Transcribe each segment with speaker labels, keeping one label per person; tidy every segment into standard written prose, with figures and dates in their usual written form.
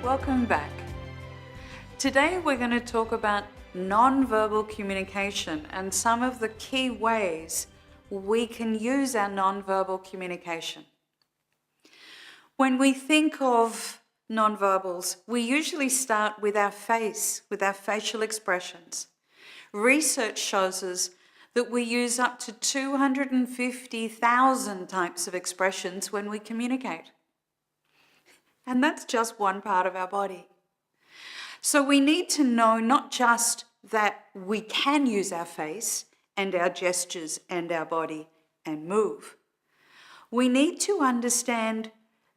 Speaker 1: welcome back. Today we're going to talk about non-verbal communication and some of the key ways we can use our non-verbal communication. When we think of non-verbals, we usually start with our face, with our facial expressions. Research shows us that we use up to 250,000 types of expressions when we communicate. And that's just one part of our body. So we need to know not just that we can use our face and our gestures and our body and move. We need to understand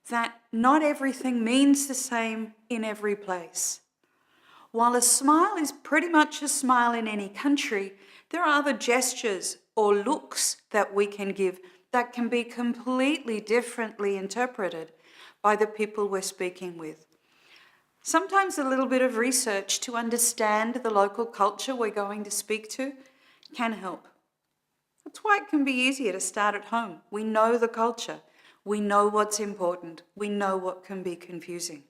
Speaker 1: that not everything means the same in every place. While a smile is pretty much a smile in any country, there are other gestures or looks that we can give that can be completely differently interpreted by the people we're speaking with. Sometimes a little bit of research to understand the local culture we're going to speak to can help. That's why it can be easier to start at home. We know the culture. We know what's important. We know what can be confusing.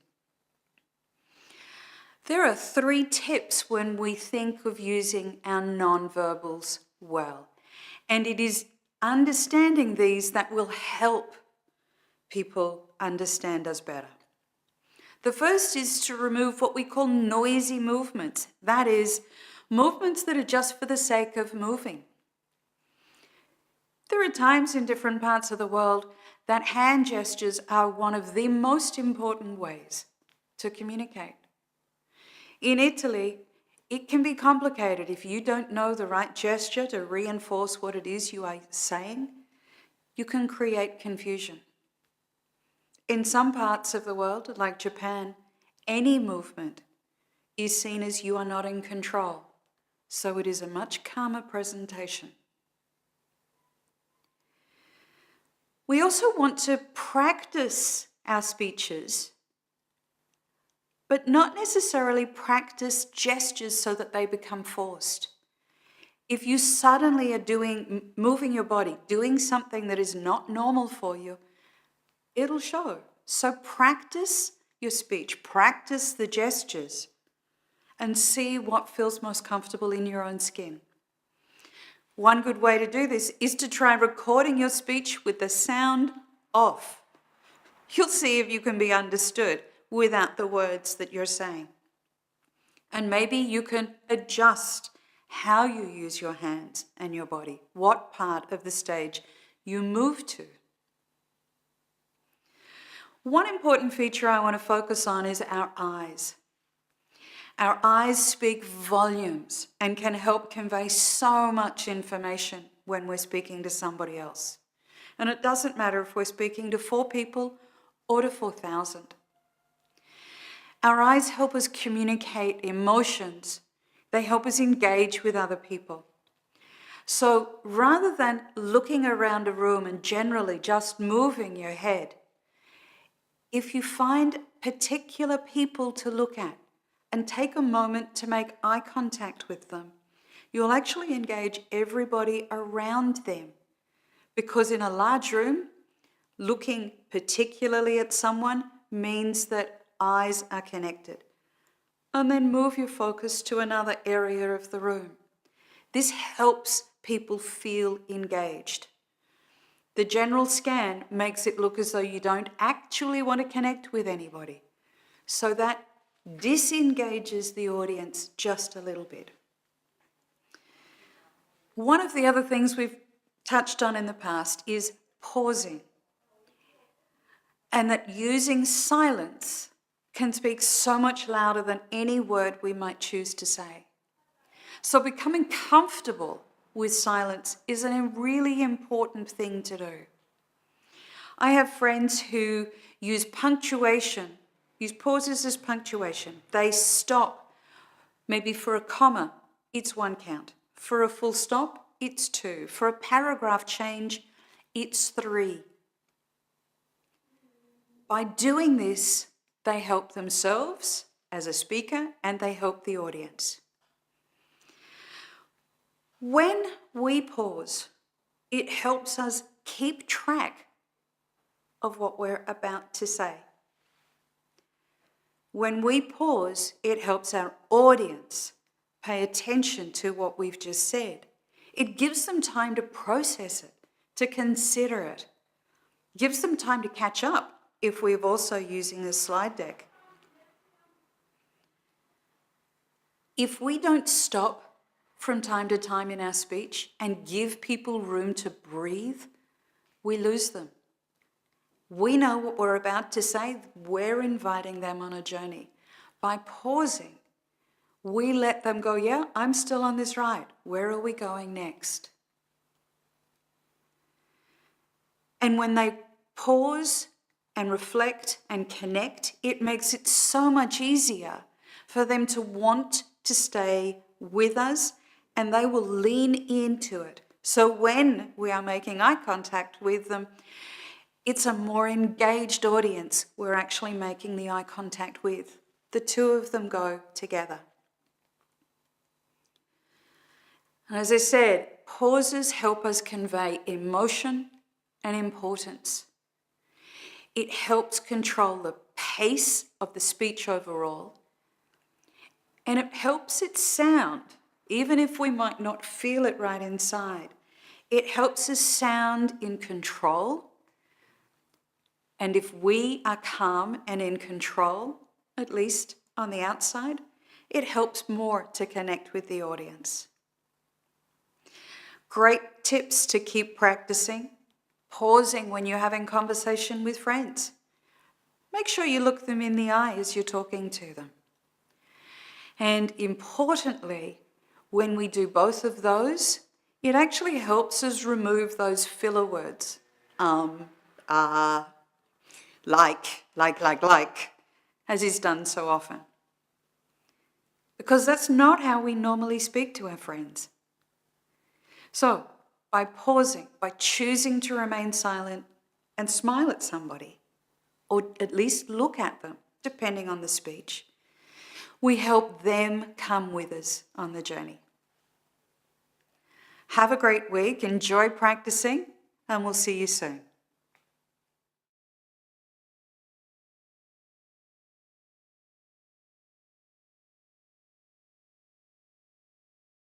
Speaker 1: There are 3 tips when we think of using our non-verbals well. And it is understanding these that will help people understand us better. The first is to remove what we call noisy movements. That is, movements that are just for the sake of moving. There are times in different parts of the world that hand gestures are one of the most important ways to communicate. In Italy, it can be complicated if you don't know the right gesture to reinforce what it is you are saying. You can create confusion. In some parts of the world, like Japan, any movement is seen as you are not in control, so it is a much calmer presentation. We also want to practice our speeches, but not necessarily practice gestures so that they become forced. If you suddenly are moving your body, doing something that is not normal for you, it'll show. So practice your speech, practice the gestures, and see what feels most comfortable in your own skin. One good way to do this is to try recording your speech with the sound off. You'll see if you can be understood without the words that you're saying. And maybe you can adjust how you use your hands and your body, what part of the stage you move to. One important feature I want to focus on is our eyes. Our eyes speak volumes and can help convey so much information when we're speaking to somebody else. And it doesn't matter if we're speaking to 4 people or to 4,000. Our eyes help us communicate emotions. They help us engage with other people. So rather than looking around a room and generally just moving your head, if you find particular people to look at and take a moment to make eye contact with them, you'll actually engage everybody around them. Because in a large room, looking particularly at someone means that eyes are connected. And then move your focus to another area of the room. This helps people feel engaged. The general scan makes it look as though you don't actually want to connect with anybody. So that disengages the audience just a little bit. One of the other things we've touched on in the past is pausing. And that using silence can speak so much louder than any word we might choose to say. So becoming comfortable with silence is a really important thing to do. I have friends who use punctuation, use pauses as punctuation. They stop, maybe for a comma, it's 1 count. For a full stop, it's 2. For a paragraph change, it's 3. By doing this, they help themselves as a speaker and they help the audience. When we pause, it helps us keep track of what we're about to say. When we pause, it helps our audience pay attention to what we've just said. It gives them time to process it, to consider it. Gives them time to catch up if we're also using a slide deck. If we don't stop from time to time in our speech and give people room to breathe, we lose them. We know what we're about to say. We're inviting them on a journey. By pausing, we let them go, yeah, I'm still on this ride. Where are we going next? And when they pause and reflect and connect, it makes it so much easier for them to want to stay with us, and they will lean into it. So when we are making eye contact with them, it's a more engaged audience we're actually making the eye contact with. The two of them go together. And as I said, pauses help us convey emotion and importance. It helps control the pace of the speech overall, and it helps it sound, even if we might not feel it right inside. It helps us sound in control. And if we are calm and in control, at least on the outside, it helps more to connect with the audience. Great tips to keep practicing. Pausing when you're having conversation with friends. Make sure you look them in the eye as you're talking to them. And importantly, when we do both of those, it actually helps us remove those filler words. Like, as is done so often. Because that's not how we normally speak to our friends. So, by pausing, by choosing to remain silent and smile at somebody, or at least look at them, depending on the speech, we help them come with us on the journey. Have a great week, enjoy practicing, and we'll see you soon.